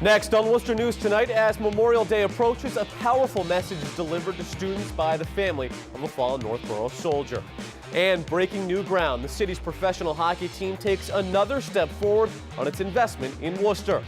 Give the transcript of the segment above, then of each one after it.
Next on Worcester News Tonight, as Memorial Day approaches, a powerful message is delivered to students by the family of a fallen Northborough soldier. And breaking new ground, the city's professional hockey team takes another step forward on its investment in Worcester.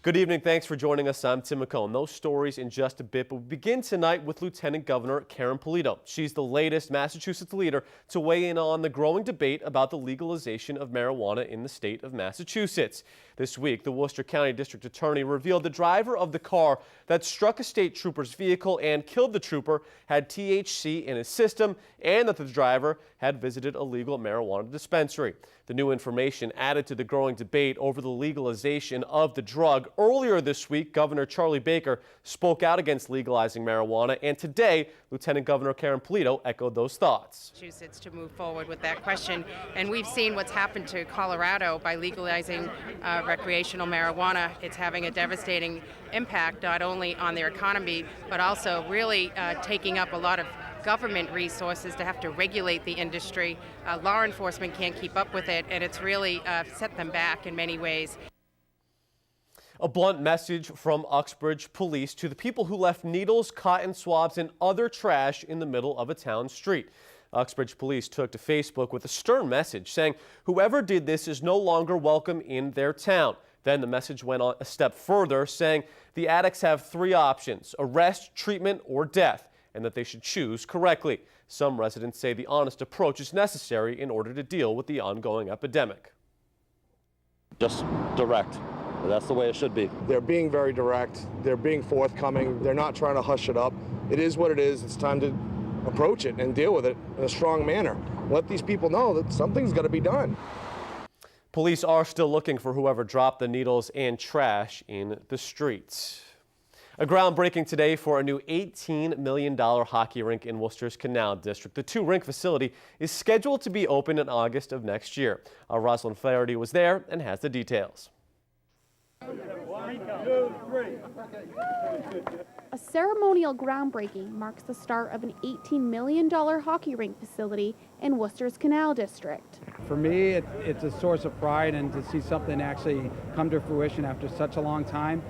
Good evening. Thanks for joining us. I'm Tim McCone. Those stories in just a bit, but we begin tonight with Lieutenant Governor Polito. She's the latest Massachusetts leader to weigh in on the growing debate about the legalization of marijuana in the state of Massachusetts. This week, the Worcester County District Attorney revealed the driver of the car that struck a state trooper's vehicle and killed the trooper had THC in his system, and that the driver had visited a legal marijuana dispensary. The new information added to the growing debate over the legalization of the drug. Earlier this week, Governor Charlie Baker spoke out against legalizing marijuana, and today, Lieutenant Governor Polito echoed those thoughts. Massachusetts to move forward with that question, and we've seen what's happened to Colorado by legalizing recreational marijuana. It's having a devastating impact not only on their economy, but also really taking up a lot of government resources to have to regulate the industry. Law enforcement can't keep up with it, and it's really set them back in many ways. A blunt message from Uxbridge Police to the people who left needles, cotton swabs, and other trash in the middle of a town street. Uxbridge Police took to Facebook with a stern message saying whoever did this is no longer welcome in their town. Then the message went on a step further, saying the addicts have three options: arrest, treatment, or death, and that they should choose correctly. Some residents say the honest approach is necessary in order to deal with the ongoing epidemic. Just direct. That's the way it should be. They're being very direct. They're being forthcoming. They're not trying to hush it up. It is what it is. It's time to approach it and deal with it in a strong manner. Let these people know that something's got to be done. Police are still looking for whoever dropped the needles and trash in the streets. A groundbreaking today for a new $18 million hockey rink in Worcester's Canal district. The two-rink facility is scheduled to be open in August of next year. Our Rosalind Flaherty was there and has the details. A ceremonial groundbreaking marks the start of an $18 million hockey rink facility in Worcester's Canal district. For me, it's a source of pride, and to see something actually come to fruition after such a long time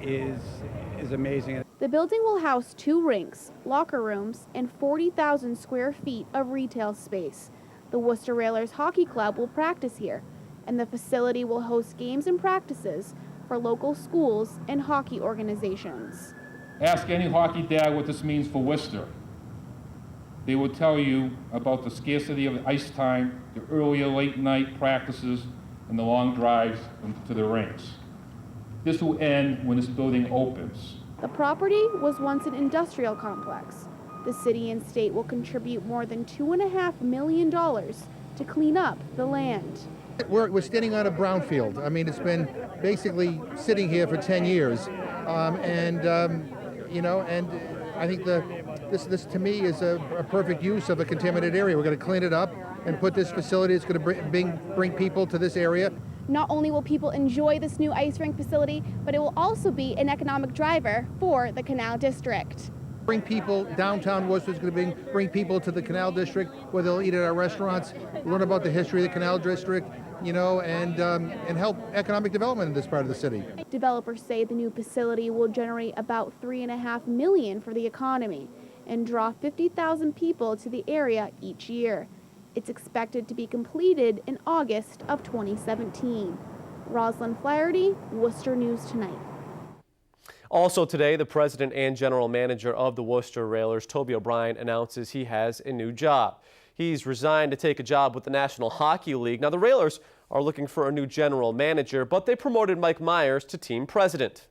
is amazing. The building will house two rinks, locker rooms, and 40,000 square feet of retail space. The Worcester Railers Hockey Club will practice here, and the facility will host games and practices for local schools and hockey organizations. Ask any hockey dad what this means for Worcester. They will tell you about the scarcity of ice time, the earlier late night practices, and the long drives to the rinks. This will end when this building opens. The property was once an industrial complex. The city and state will contribute more than $2.5 million to clean up the land. We're standing on a brownfield. I mean, it's been basically sitting here for 10 years. You know, and I think this to me is a perfect use of a contaminated area. We're going to clean it up and put this facility. It's going to bring people to this area. Not only will people enjoy this new ice rink facility, but it will also be an economic driver for the Canal District. Bring people downtown Worcester. Is going to bring people to the Canal District where they'll eat at our restaurants, learn about the history of the Canal District, you know, and help economic development in this part of the city. Developers say the new facility will generate about $3.5 million for the economy and draw 50,000 people to the area each year. It's expected to be completed in August of 2017. Rosalind Flaherty, Worcester News Tonight. Also today, the president and general manager of the Worcester Railers, Toby O'Brien, announces he has a new job. He's resigned to take a job with the National Hockey League. Now, the Railers are looking for a new general manager, but they promoted Mike Myers to team president.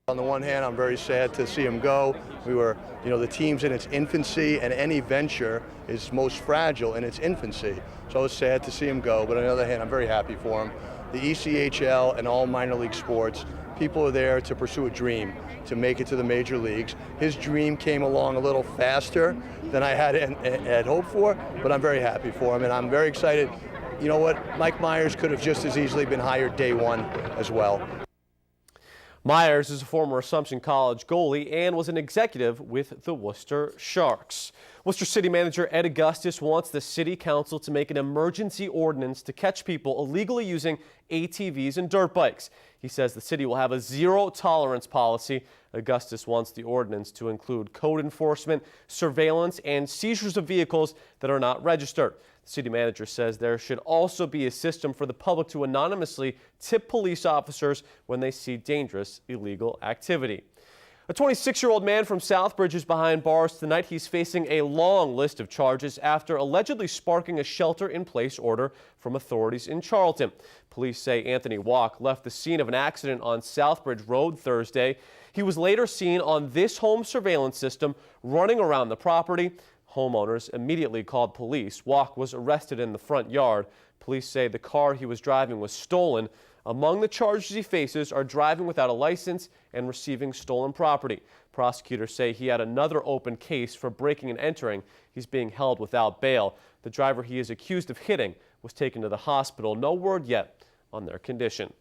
On the one hand, I'm very sad to see him go. We were, you know, the team's in its infancy, and any venture is most fragile in its infancy. So I was sad to see him go, but on the other hand, I'm very happy for him. The ECHL and all minor league sports, people are there to pursue a dream, to make it to the major leagues. His dream came along a little faster than I had hoped for, but I'm very happy for him, and I'm very excited. You know what? Mike Myers could have just as easily been hired day one as well. Myers is a former Assumption College goalie and was an executive with the Worcester Sharks. Worcester City Manager Ed Augustus wants the City Council to make an emergency ordinance to catch people illegally using ATVs and dirt bikes. He says the city will have a zero-tolerance policy. Augustus wants the ordinance to include code enforcement, surveillance, and seizures of vehicles that are not registered. The city manager says there should also be a system for the public to anonymously tip police officers when they see dangerous illegal activity. A 26-year-old man from Southbridge is behind bars tonight. He's facing a long list of charges after allegedly sparking a shelter-in-place order from authorities in Charlton. Police say Anthony Walk left the scene of an accident on Southbridge Road Thursday. He was later seen on this home surveillance system running around the property. Homeowners immediately called police. Walk was arrested in the front yard. Police say the car he was driving was stolen. Among the charges he faces are driving without a license and receiving stolen property. Prosecutors say he had another open case for breaking and entering. He's being held without bail. The driver he is accused of hitting was taken to the hospital. No word yet on their condition.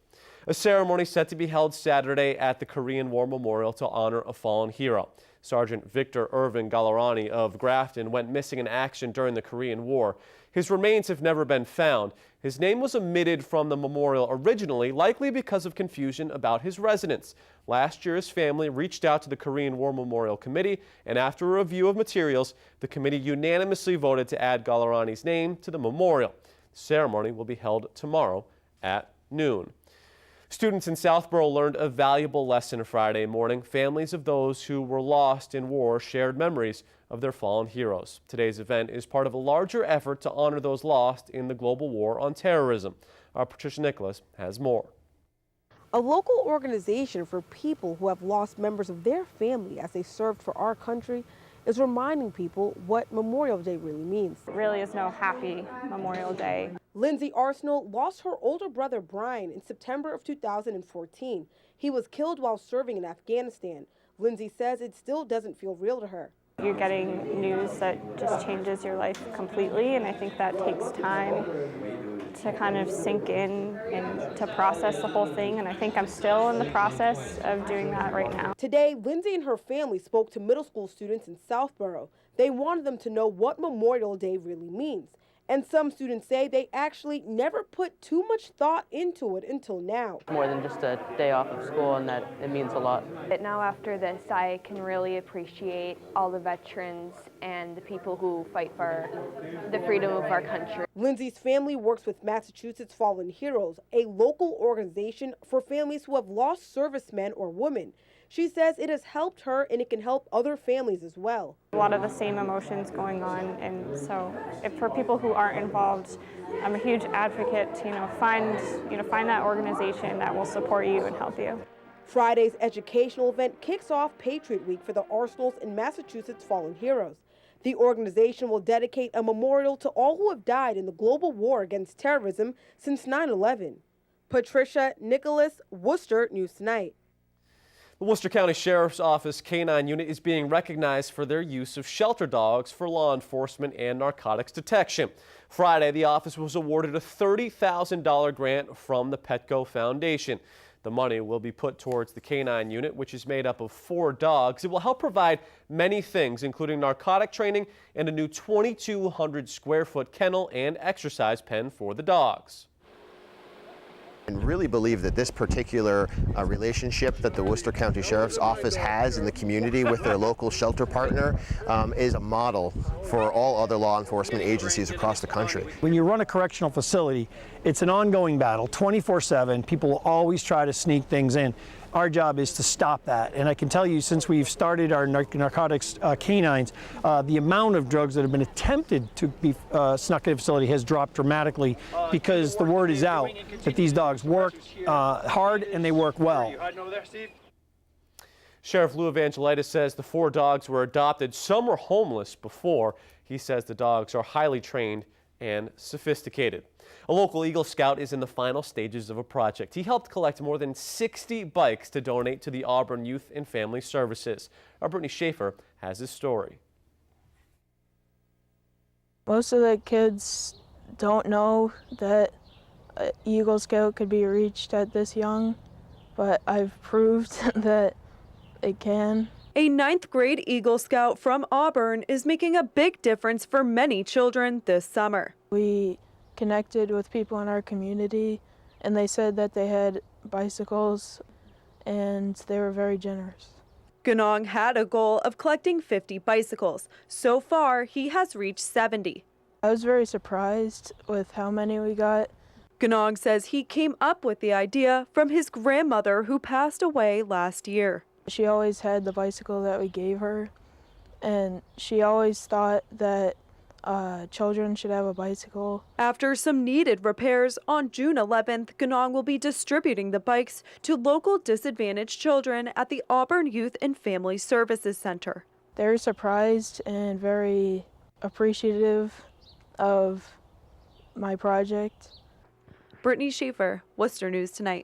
A ceremony set to be held Saturday at the Korean War Memorial to honor a fallen hero. Sergeant Victor Irvin Galarani of Grafton went missing in action during the Korean War. His remains have never been found. His name was omitted from the memorial originally, likely because of confusion about his residence. Last year, his family reached out to the Korean War Memorial Committee, and after a review of materials, the committee unanimously voted to add Galarani's name to the memorial. The ceremony will be held tomorrow at noon. Students in Southborough learned a valuable lesson Friday morning. Families of those who were lost in war shared memories of their fallen heroes. Today's event is part of a larger effort to honor those lost in the global war on terrorism. Our Patricia Nicholas has more. A local organization for people who have lost members of their family as they served for our country is reminding people what Memorial Day really means. It really is no happy Memorial Day. Lindsay Arsenal lost her older brother Brian in September of 2014. He was killed while serving in Afghanistan. Lindsay says it still doesn't feel real to her. You're getting news that just changes your life completely, and I think that takes time to kind of sink in and to process the whole thing, and I think I'm still in the process of doing that right now. Today, Lindsay and her family spoke to middle school students in Southborough. They wanted them to know what Memorial Day really means. And some students say they actually never put too much thought into it until now. More than just a day off of school, and that it means a lot. But now after this, I can really appreciate all the veterans and the people who fight for the freedom of our country. Lindsay's family works with Massachusetts Fallen Heroes, a local organization for families who have lost servicemen or women. She says it has helped her and it can help other families as well. A lot of the same emotions going on, and so for people who aren't involved, I'm a huge advocate to find that organization that will support you and help you. Friday's educational event kicks off Patriot Week for the Arsenals and Massachusetts Fallen Heroes. The organization will dedicate a memorial to all who have died in the global war against terrorism since 9/11. Patricia Nicholas, Worcester News Tonight. The Worcester County Sheriff's Office K-9 unit is being recognized for their use of shelter dogs for law enforcement and narcotics detection. Friday, the office was awarded a $30,000 grant from the Petco Foundation. The money will be put towards the K-9 unit, which is made up of 4 dogs. It will help provide many things, including narcotic training and a new 2,200 square foot kennel and exercise pen for the dogs. And really believe that this particular relationship that the Worcester County Sheriff's Office has in the community with their local shelter partner is a model for all other law enforcement agencies across the country. When you run a correctional facility, it's an ongoing battle, 24/7. People will always try to sneak things in. Our job is to stop that. And I can tell you, since we've started our narcotics canines, the amount of drugs that have been attempted to be snuck in a facility has dropped dramatically because the word is out that these dogs work hard and they work well. Sheriff Lou Evangelitis says the 4 dogs were adopted. Some were homeless before. He says the dogs are highly trained and sophisticated. A local Eagle Scout is in the final stages of a project. He helped collect more than 60 bikes to donate to the Auburn Youth and Family Services. Our Brittany Schaefer has his story. Most of the kids don't know that Eagle Scout could be reached at this young, but I've proved that it can. A 9th grade Eagle Scout from Auburn is making a big difference for many children this summer. We connected with people in our community, and they said that they had bicycles, and they were very generous. Ganong had a goal of collecting 50 bicycles. So far, he has reached 70. I was very surprised with how many we got. Ganong says he came up with the idea from his grandmother who passed away last year. She always had the bicycle that we gave her, and she always thought that children should have a bicycle. After some needed repairs, on June 11th, Ganong will be distributing the bikes to local disadvantaged children at the Auburn Youth and Family Services Center. They're surprised and very appreciative of my project. Brittany Schaefer, Worcester News Tonight.